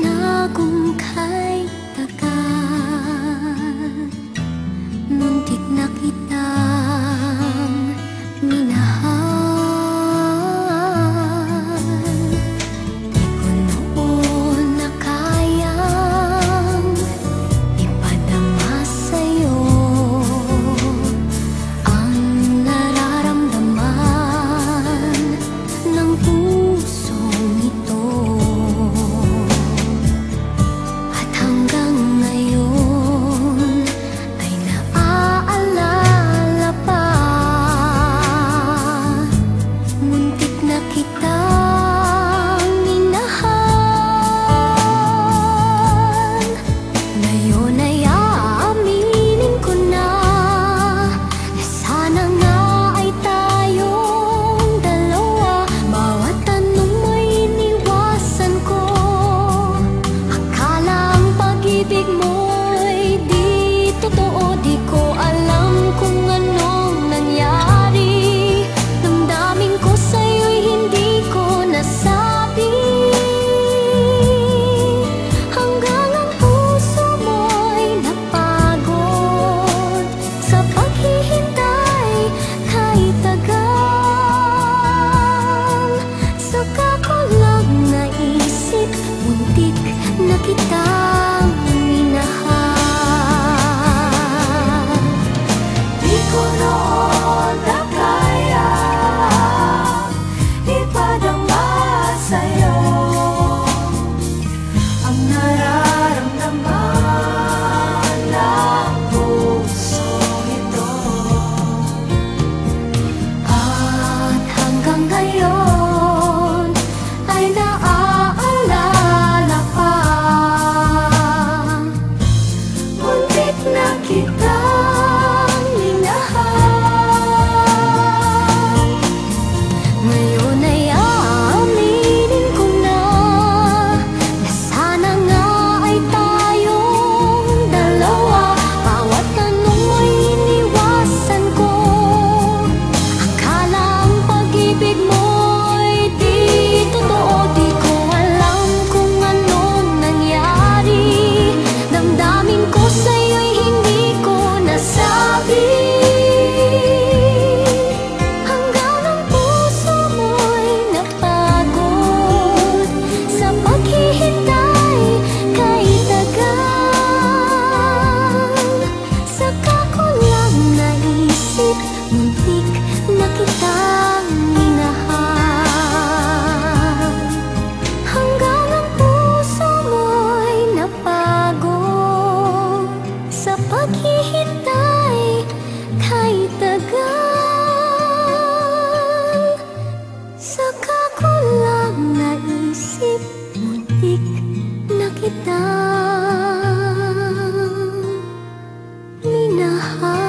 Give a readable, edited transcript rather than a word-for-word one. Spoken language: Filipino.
na kung kay tagal, muntik na kitang minahal. Di ko noon na kayang ipadama sa'yo ang nararamdaman ng pusong ito. At hanggang ngayon ay naaalala pa, muntik na kitang minahal. Ngayon ay aaminin ko na sana nga ay tayong dalawa. Bawat tanong mo'y iniwasan ko, akala ang pag-ibig mo'y di totoo. Di ko alam kung anong nangyari, damdamin ko sa'yo'y hindi ko nasabi. Hanggang ang puso mo'y napagod sa paghihintay kahit tagal. Saka ko lang naisip, muntik na kitang minahal. Di ko noon na kaya ipadama sa'yo ang nararamdaman ng puso ito. At hanggang ngayon ay naaalala pa, muntik na kitang minahal. Ngayon ay aaminin ko na sana nga ay tayong dalawa. Bawat tanong mo'y iniwasan ko, akala ang pag-ibig mo'y di totoo. Di ko alam kung anong nangyari, damdamin ko sa'yo'y hindi ko nasabi. Hanggang ang puso mo'y napagod sa paghihintay kahit tagal. Saka ko lang naisip, muntik na kitang minahal. Hanggang ang puso mo'y napagod sa paghihintay kahit tagal. Saka ko lang naisip, muntik na kitang minahal.